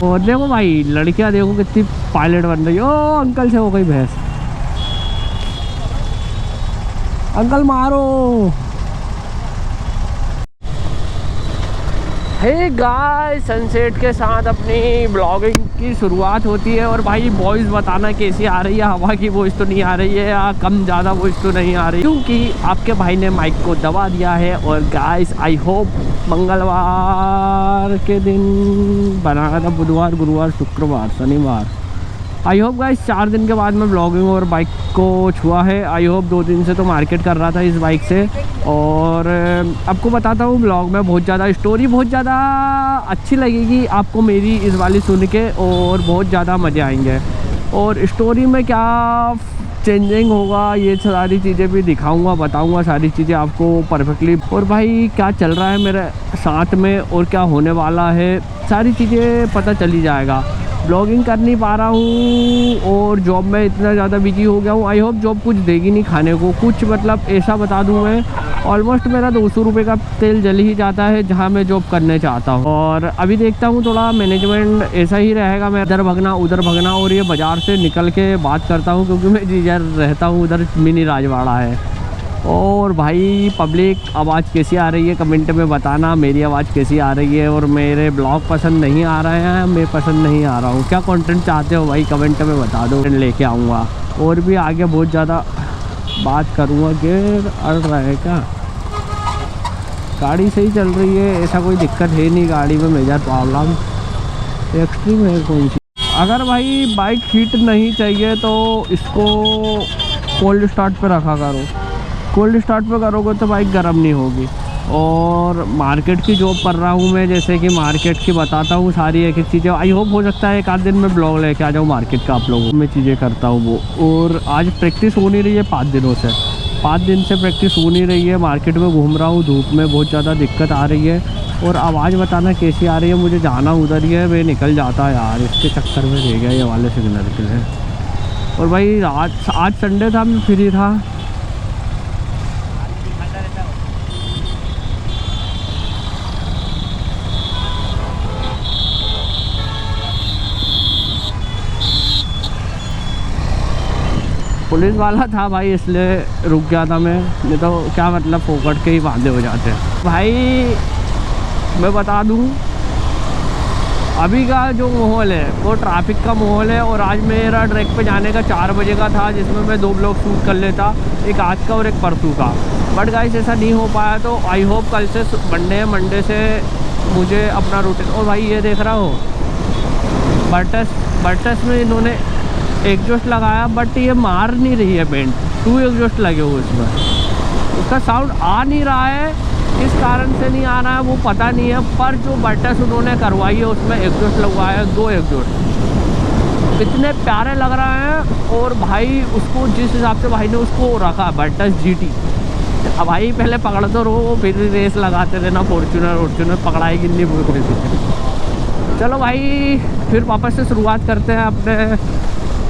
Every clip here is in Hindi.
और देखो भाई लड़कियां देखो कितनी पायलट बन रही है। ओ अंकल से हो गई भैंस, अंकल मारो। हे गाइस, सनसेट के साथ अपनी ब्लॉगिंग की शुरुआत होती है। और भाई वॉइस बताना कैसी आ रही है, हवा की वॉइस तो नहीं आ रही है या कम ज़्यादा वॉइस तो नहीं आ रही, क्योंकि आपके भाई ने माइक को दबा दिया है। और गाइस आई होप मंगलवार के दिन बनाया था, बुधवार गुरुवार शुक्रवार शनिवार, आई होप गाइस 4 दिन के बाद मैं ब्लॉगिंग और बाइक को छुआ है। आई होप 2 दिन से तो मार्केट कर रहा था इस बाइक से। और आपको बताता हूँ ब्लॉग में बहुत ज़्यादा स्टोरी बहुत ज़्यादा अच्छी लगेगी आपको मेरी इस वाली सुन के, और बहुत ज़्यादा मज़े आएंगे। और स्टोरी में क्या चेंजिंग होगा ये सारी चीज़ें भी दिखाऊंगा, बताऊंगा सारी चीज़ें आपको परफेक्टली। और भाई क्या चल रहा है मेरे साथ में और क्या होने वाला है सारी चीज़ें पता चली जाएगा। ब्लॉगिंग कर नहीं पा रहा हूँ और जॉब में इतना ज़्यादा बिजी हो गया हूँ। आई होप जॉब कुछ देगी नहीं खाने को, कुछ मतलब ऐसा बता दूँ मैं, ऑलमोस्ट मेरा 200 रुपये का तेल जल ही जाता है जहाँ मैं जॉब करने चाहता हूँ। और अभी देखता हूँ थोड़ा मैनेजमेंट ऐसा ही रहेगा, मैं इधर भगना उधर भगना। और ये बाज़ार से निकल के बात करता हूँ क्योंकि मैं जिधर रहता हूँ उधर मिनी राजवाड़ा है। और भाई पब्लिक आवाज़ कैसी आ रही है कमेंट में बताना, मेरी आवाज़ कैसी आ रही है। और मेरे ब्लॉग पसंद नहीं आ रहे हैं, मैं पसंद नहीं आ रहा हूँ, क्या कंटेंट चाहते हो भाई कमेंट में बता दो, लेके आऊँगा। और भी आगे बहुत ज़्यादा बात करूँगा। गियर अड़ रहा है क्या? गाड़ी सही चल रही है, ऐसा कोई दिक्कत है नहीं गाड़ी में, मेजर प्रॉब्लम एक्सट्रीम है कौन सी। अगर भाई बाइक हीट नहीं चाहिए तो इसको कोल्ड स्टार्ट पे रखा करो, कोल्ड स्टार्ट पे करोगे तो बाइक गर्म नहीं होगी। और मार्केट की जॉब कर रहा हूँ मैं, जैसे कि मार्केट की बताता हूँ सारी एक एक चीज़ें। आई होप हो सकता है एक आध दिन में ब्लॉग लेके आ जाऊँ मार्केट का आप लोगों में चीज़ें करता हूँ वो। और आज प्रैक्टिस हो नहीं रही है 5 दिनों से, 5 दिन से प्रैक्टिस हो नहीं रही है। मार्केट में घूम रहा हूँ, धूप में बहुत ज़्यादा दिक्कत आ रही है। और आवाज़ बताना कैसी आ रही है, मुझे जाना उधर ही है, मैं निकल जाता यार, इसके चक्कर में रह गया ये वाले सिग्नल के लिए। और भाई आज संडे था, मैं फ्री था। पुलिस वाला था भाई इसलिए रुक गया था मैं, नहीं तो क्या मतलब फोकट के ही बांधे हो जाते हैं। भाई मैं बता दूं अभी का जो माहौल है वो ट्रैफिक का माहौल है। और आज मेरा ट्रैक पे जाने का 4 बजे का था, जिसमें मैं 2 ब्लॉग शूट कर लेता, एक आज का और एक परसों का। बट गाइस ऐसा नहीं हो पाया, तो आई होप कल से मंडे से मुझे अपना रूटीन। और भाई ये देख रहा हो बर्टस में इन्होंने एग्जॉस्ट लगाया, बट ये मार नहीं रही है बेंट, 2 एग्जॉस्ट लगे हुए इसमें, उसका साउंड आ नहीं रहा है। किस कारण से नहीं आ रहा है वो पता नहीं है, पर जो बर्टस उन्होंने करवाई है उसमें एग्जॉस्ट लगवाया है, 2 एग्जॉस्ट, इतने प्यारे लग रहे हैं। और भाई उसको जिस हिसाब से भाई ने उसको रखा बर्टस GT, अब भाई पहले पकड़ तो रहो फिर रेस लगाते रहना, फॉर्च्यूनर पकड़ाएगी नहीं वो। चलो भाई फिर वापस से शुरुआत करते हैं अपने,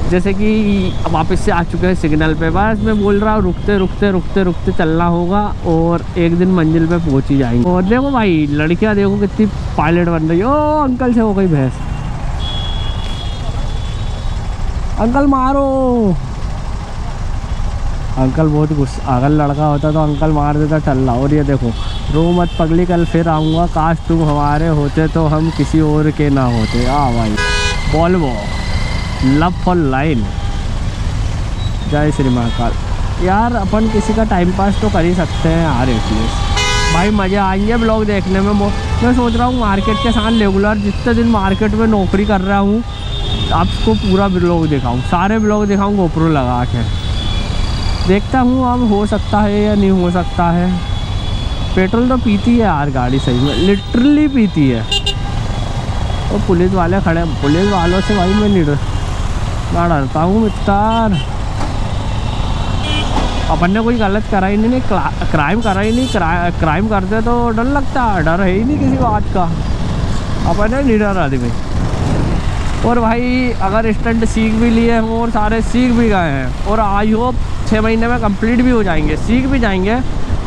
जैसे कि वापस से आ चुके हैं सिग्नल पे। बस मैं बोल रहा हूँ रुकते चलना होगा और एक दिन मंजिल पे पहुँच ही जाएंगे। और देखो भाई लड़कियां देखो कितनी पायलट बन रही है। ओ अंकल से हो गई भैंस, अंकल मारो। अंकल बहुत गुस्सा, अगर लड़का होता तो अंकल मार देता टल्ला। और ये देखो रो मत पगली, कल फिर आऊँगा, काश तुम हमारे होते तो हम किसी और के ना होते। भाई वॉल्वो लव फॉर लाइन, जय श्री महाकाल। यार अपन किसी का टाइम पास तो कर ही सकते हैं यार एटलीस्ट, भाई मज़े आएंगे ब्लॉग देखने में। मैं सोच रहा हूँ मार्केट के साथ रेगुलर जितने दिन मार्केट में नौकरी कर रहा हूँ आपको पूरा ब्लॉग दिखाऊँ, सारे ब्लॉग दिखाऊँ गोप्रो लगा के। देखता हूँ अब हो सकता है या नहीं हो सकता है। पेट्रोल तो पीती है यार गाड़ी, सही में लिटरली पीती है। और पुलिस वाले खड़े, पुलिस वालों से भाई मैं डरता हूँ मित्र। अपन ने कोई गलत करा ही नहीं, क्राइम करा ही नहीं, क्राइम करते तो डर लगता, डर है ही नहीं किसी बात का, अपन है निडर आदमी। और भाई अगर स्टंट सीख भी लिए हैं और सारे सीख भी गए हैं, और आई होप 6 महीने में कंप्लीट भी हो जाएंगे, सीख भी जाएंगे।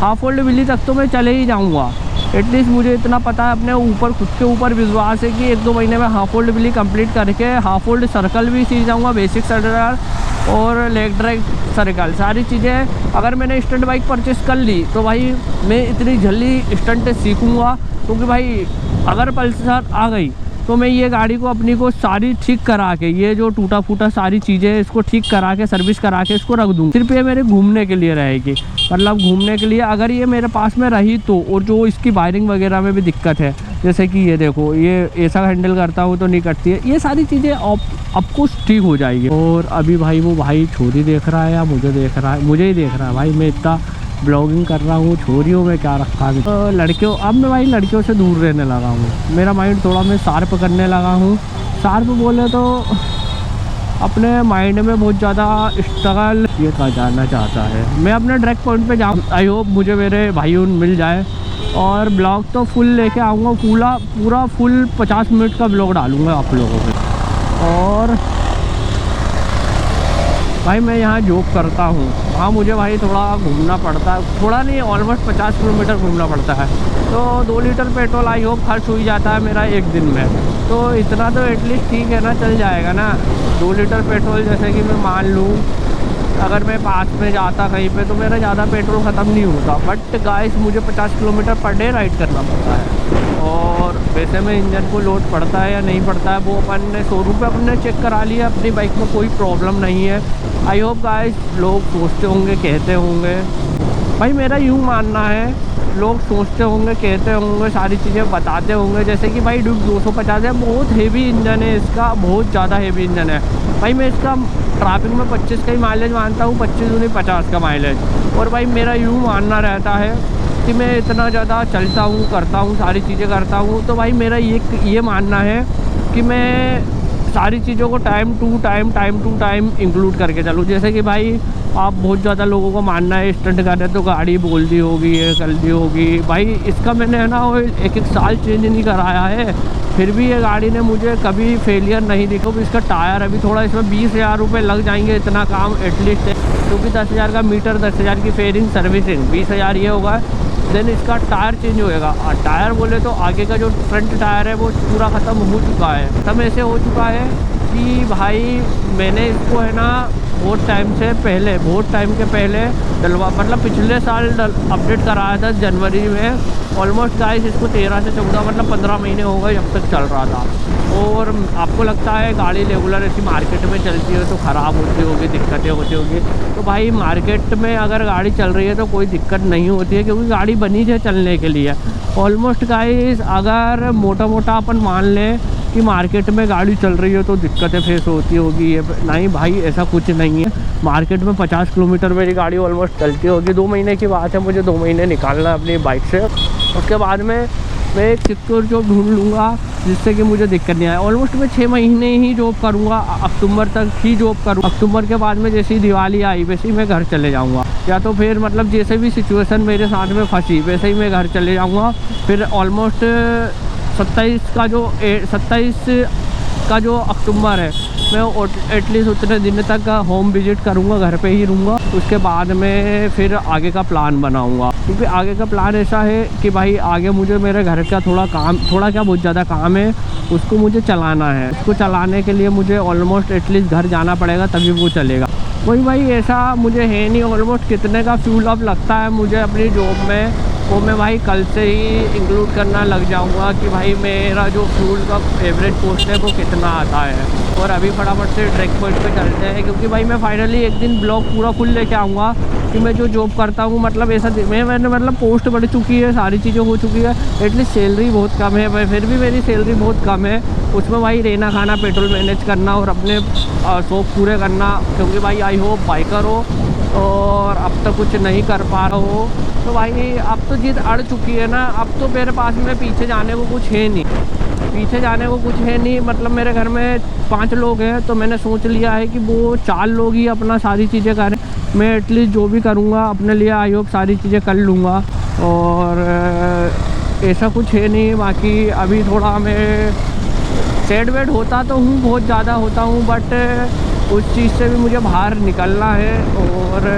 हाफ ओल्ड विली तक तो मैं चले ही जाऊँगा, एटलीस्ट मुझे इतना पता है अपने ऊपर, खुद के ऊपर विश्वास है कि 1-2 महीने में हाफ ओल्ड बिली कंप्लीट करके हाफ ओल्ड सर्कल भी सीख जाऊँगा, बेसिक सर्कल और लेग ड्रैग सर्कल, सारी चीज़ें। अगर मैंने स्टंट बाइक परचेस कर ली तो भाई मैं इतनी जल्दी स्टंट सीखूँगा, क्योंकि भाई अगर पल्सर आ गई तो मैं ये गाड़ी को अपनी को सारी ठीक करा के, ये जो टूटा फूटा सारी चीज़ें इसको ठीक करा के, सर्विस करा के इसको रख दूँ। सिर्फ ये मेरे घूमने के लिए रहेगी, मतलब घूमने के लिए अगर ये मेरे पास में रही तो। और जो इसकी वायरिंग वगैरह में भी दिक्कत है, जैसे कि ये देखो, ये ऐसा हैंडल करता हूँ तो नहीं कटती है, ये सारी चीज़ें अब कुछ ठीक हो जाएगी। और अभी भाई वो भाई छोरी देख रहा है या मुझे देख रहा है? मुझे ही देख रहा है भाई, मैं इतना ब्लॉगिंग कर रहा हूँ, छोरियों में क्या रखा है। लड़कियों, अब मैं भाई लड़कियों से दूर रहने लगा हूँ, मेरा माइंड थोड़ा मैं शार्प करने लगा हूँ। शार्प बोले तो अपने माइंड में बहुत ज़्यादा स्ट्रगल ये कर जाना चाहता है। मैं अपने डायरेक्ट पॉइंट पे जाऊँ, आई होप मुझे मेरे भाई मिल जाए, और ब्लॉग तो फुल लेके आऊँगा, पूरा फुल 50 मिनट का ब्लॉग डालूँगा आप लोगों पे। और भाई मैं यहाँ जॉब करता हूँ, वहाँ मुझे भाई थोड़ा घूमना पड़ता है, थोड़ा नहीं ऑलमोस्ट 50 किलोमीटर घूमना पड़ता है। तो 2 लीटर पेट्रोल आई होप खर्च हो ही जाता है मेरा एक दिन में, तो इतना तो एटलीस्ट ठीक है ना, चल जाएगा ना। 2 लीटर पेट्रोल जैसे कि मैं मान लूँ अगर मैं पास में जाता कहीं पे तो मेरा ज़्यादा पेट्रोल ख़त्म नहीं होता, बट गाइस मुझे 50 किलोमीटर पर डे राइड करना पड़ता है। और वैसे में इंजन को लोड पड़ता है या नहीं पड़ता है वो अपन ने शोरूम पे अपने चेक करा लिया, अपनी बाइक में कोई प्रॉब्लम नहीं है। आई होप गाइस लोग सोचते होंगे, कहते होंगे, भाई मेरा यूँ मानना है, लोग सोचते होंगे, कहते होंगे, सारी चीज़ें बताते होंगे, जैसे कि भाई ड्यूक 250 है, बहुत हेवी इंजन है इसका, बहुत ज़्यादा हेवी इंजन है। भाई मैं इसका ट्रैफिक में 25 का ही माइलेज मानता हूँ, 25 नहीं 50 का माइलेज। और भाई मेरा यूँ मानना रहता है कि मैं इतना ज़्यादा चलता हूँ, करता हूँ, सारी चीज़ें करता हूँ, तो भाई मेरा ये मानना है कि मैं सारी चीज़ों को टाइम टू टाइम इंक्लूड करके चलूँ। जैसे कि भाई आप बहुत ज़्यादा लोगों को मानना है स्टंट कर रहे तो गाड़ी बोल दी होगी, ये कर दी होगी, भाई इसका मैंने है ना एक साल चेंज नहीं कराया है, फिर भी ये गाड़ी ने मुझे कभी फेलियर नहीं दिखा। इसका टायर अभी थोड़ा, इसमें 20,000 रुपये लग जाएंगे, इतना काम एटलीस्ट है, क्योंकि 10,000 का मीटर, 10,000 की फेयरिंग सर्विसिंग, 20,000 ये होगा। देन इसका टायर चेंज होएगा। टायर बोले तो आगे का जो फ्रंट टायर है वो पूरा ख़त्म हो चुका है। सब ऐसे हो चुका है कि भाई मैंने इसको है ना बहुत टाइम के पहले डलवा, मतलब पिछले साल अपडेट कराया था जनवरी में। ऑलमोस्ट गाइस इसको 13 से 14 मतलब 15 महीने हो गए जब तक चल रहा था। और आपको लगता है गाड़ी रेगुलर ऐसी मार्केट में चलती है तो ख़राब होती होगी, दिक्कतें होती होगी, तो भाई मार्केट में अगर गाड़ी चल रही है तो कोई दिक्कत नहीं होती है, क्योंकि गाड़ी बनी है चलने के लिए। ऑलमोस्ट गाइस अगर मोटा अपन मान लें कि मार्केट में गाड़ी चल रही है तो दिक्कतें फेस होती होगी, नहीं भाई ऐसा कुछ नहीं है। मार्केट में 50 किलोमीटर मेरी गाड़ी ऑलमोस्ट चलती होगी। 2 महीने की बात है, मुझे 2 महीने निकालना है अपनी बाइक से, उसके बाद में मैं एक सिक्योर जॉब ढूंढ लूँगा जिससे कि मुझे दिक्कत नहीं आए। ऑलमोस्ट मैं 6 महीने ही जॉब करूँगा, अक्टूबर तक ही जॉब करूँ। अक्टूबर के बाद में जैसे ही दिवाली आई वैसे ही मैं घर चले जाऊँगा, या तो फिर मतलब जैसे भी सिचुएशन मेरे साथ में फंसी वैसे ही मैं घर चले जाऊँगा। फिर ऑलमोस्ट 27 का जो अक्टूबर है मैं एटलीस्ट उतने दिन तक होम विजिट करूँगा, घर पे ही रहूँगा। उसके बाद में फिर आगे का प्लान बनाऊँगा, क्योंकि आगे का प्लान ऐसा है कि भाई आगे मुझे मेरे घर का थोड़ा क्या बहुत ज़्यादा काम है, उसको मुझे चलाना है। उसको चलाने के लिए मुझे ऑलमोस्ट एटलीस्ट घर जाना पड़ेगा तभी वो चलेगा। कोई भाई ऐसा मुझे है नहीं ऑलमोस्ट कितने का फ्यूल अप लगता है मुझे अपनी जॉब में, वो मैं भाई कल से ही इंक्लूड करना लग जाऊंगा कि भाई मेरा जो फ्यूल का एवरेज कॉस्ट है वो कितना आता है। और अभी फटाफट से ट्रैक पॉइंट पे चलते हैं, क्योंकि भाई मैं फाइनली एक दिन ब्लॉग पूरा फुल लेके आऊँगा कि मैं जो जॉब करता हूँ, मतलब ऐसा मैंने मतलब पोस्ट बढ़ चुकी है, सारी चीज़ें हो चुकी है, एटलीस्ट सैलरी बहुत कम है भाई, फिर भी मेरी सैलरी बहुत कम है। उसमें भाई रहना खाना पेट्रोल मैनेज करना और अपने शौक पूरे करना, क्योंकि भाई आई होप बाइकर हो और अब तक कुछ नहीं कर पा रहा हो, तो भाई अब तो जिद अड़ चुकी है ना, अब तो मेरे पास में पीछे जाने को कुछ है नहीं, मतलब मेरे घर में 5 लोग हैं, तो मैंने सोच लिया है कि वो 4 लोग ही अपना सारी चीज़ें करें, मैं एटलीस्ट जो भी करूँगा अपने लिए आई होप सारी चीज़ें कर लूँगा। और ऐसा कुछ है नहीं, बाकी अभी थोड़ा मैं सैड वेड होता तो हूँ, बहुत ज़्यादा होता हूँ, बट उस चीज़ से भी मुझे बाहर निकलना है। और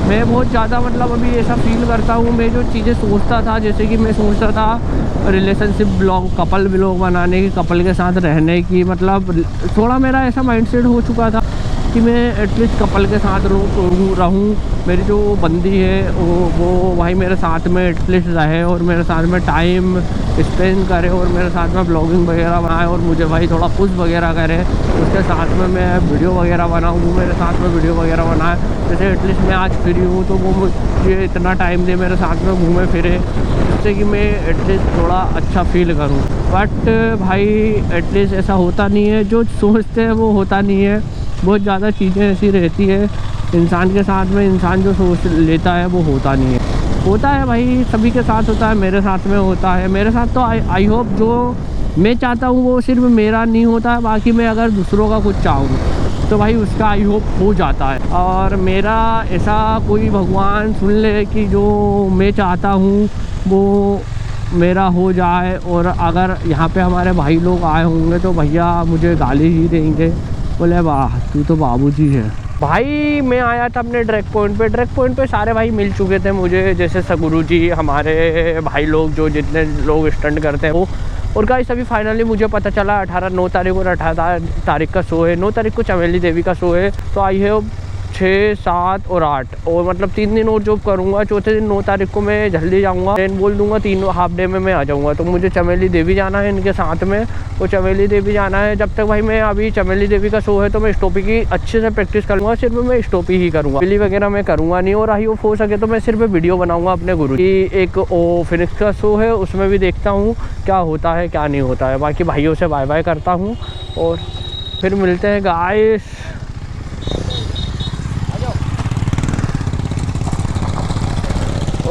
मैं बहुत ज़्यादा मतलब अभी ऐसा फील करता हूँ, मैं जो चीज़ें सोचता था, जैसे कि मैं सोचता था रिलेशनशिप ब्लॉग, कपल ब्लॉग बनाने की, कपल के साथ रहने की, मतलब थोड़ा मेरा ऐसा माइंडसेट हो चुका था कि मैं एटलीस्ट कपल के साथ रहूँ, मेरी जो बंदी है वो भाई मेरे साथ में एटलीस्ट रहे और मेरे साथ में टाइम स्पेंड करे और मेरे साथ में ब्लॉगिंग वगैरह बनाए और मुझे भाई थोड़ा खुश वगैरह करे, उसके साथ में मैं वीडियो वगैरह बनाऊँ, वो मेरे साथ में वीडियो वगैरह बनाए। जैसे एटलीस्ट मैं आज फ्री हूँ तो वो मुझे इतना टाइम दे, मेरे साथ में घूमे फिरे, जिससे कि मैं एटलीस्ट थोड़ा अच्छा फील करूँ। बट भाई एटलीस्ट ऐसा होता नहीं है, जो सोचते हैं वो होता नहीं है। बहुत ज़्यादा चीज़ें ऐसी रहती है इंसान के साथ में, इंसान जो सोच लेता है वो होता नहीं है। होता है भाई, सभी के साथ होता है, मेरे साथ में होता है। मेरे साथ तो आई होप जो मैं चाहता हूँ वो सिर्फ मेरा नहीं होता है, बाकी मैं अगर दूसरों का कुछ चाहूँ तो भाई उसका आई होप हो जाता है। और मेरा ऐसा कोई भगवान सुन ले कि जो मैं चाहता हूँ वो मेरा हो जाए। और अगर यहाँ पे हमारे भाई लोग आए होंगे तो भैया मुझे गाली ही देंगे, बोले वाह तू तो बाबूजी है। भाई मैं आया था अपने ट्रैक पॉइंट पे सारे भाई मिल चुके थे मुझे, जैसे सगुरु जी, हमारे भाई लोग जो जितने लोग स्टंट करते हैं वो। और गाइस अभी फाइनली मुझे पता चला 9 तारीख और 18 तारीख का शो है। 9 तारीख को चमेली देवी का शो है, तो आई है 6, 7 और 8 और मतलब 3 दिन और जॉब करूँगा। चौथे दिन 9 तारीख को मैं जल्दी जाऊँगा, ट्रेन बोल दूँगा, 3 हाफ डे में मैं आ जाऊँगा। तो मुझे चमेली देवी जाना है इनके साथ में, वो चमेली देवी जाना है। जब तक भाई मैं अभी चमेली देवी का शो है तो मैं स्टोपी की अच्छे से प्रैक्टिस करूँगा, सिर्फ मैं स्टोपी ही करूँगा, बिली वगैरह मैं करूँगा नहीं। और आई हो सके तो मैं सिर्फ वीडियो बनाऊँगा अपने गुरु की। एक ओ फिनिक्स का शो है, उसमें भी देखता हूँ क्या होता है क्या नहीं होता है। बाकी भाइयों से बाय बाय करता हूँ और फिर मिलते हैं गाइस।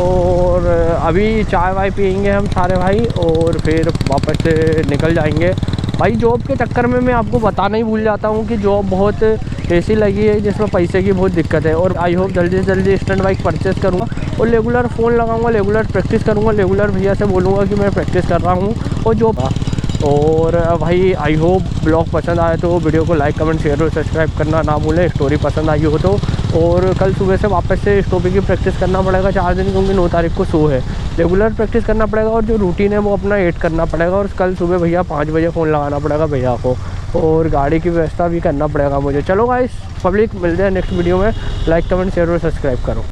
और अभी चाय वाय पियेंगे हम सारे भाई और फिर वापस से निकल जाएंगे। भाई जॉब के चक्कर में मैं आपको बताना ही भूल जाता हूँ कि जॉब बहुत ऐसी लगी है जिसमें पैसे की बहुत दिक्कत है। और आई होप जल्दी से जल्दी स्टंट बाइक परचेस करूँगा और रेगुलर फ़ोन लगाऊंगा, रेगुलर प्रैक्टिस करूँगा, रेगुलर भैया से बोलूँगा कि मैं प्रैक्टिस कर रहा हूँ और जॉब। और भाई आई होप ब्लॉग पसंद आए तो वीडियो को लाइक कमेंट शेयर और सब्सक्राइब करना ना भूलें। स्टोरी पसंद आई हो तो। और कल सुबह से वापस से स्टोपी की प्रैक्टिस करना पड़ेगा 4 दिन, क्योंकि 9 तारीख को शो है। रेगुलर प्रैक्टिस करना पड़ेगा और जो रूटीन है वो अपना ऐड करना पड़ेगा। और कल सुबह भैया 5 बजे फ़ोन लगाना पड़ेगा भैया को और गाड़ी की व्यवस्था भी करना पड़ेगा मुझे। चलो गाइस पब्लिक, मिलते हैं नेक्स्ट वीडियो में। लाइक कमेंट शेयर और सब्सक्राइब करो।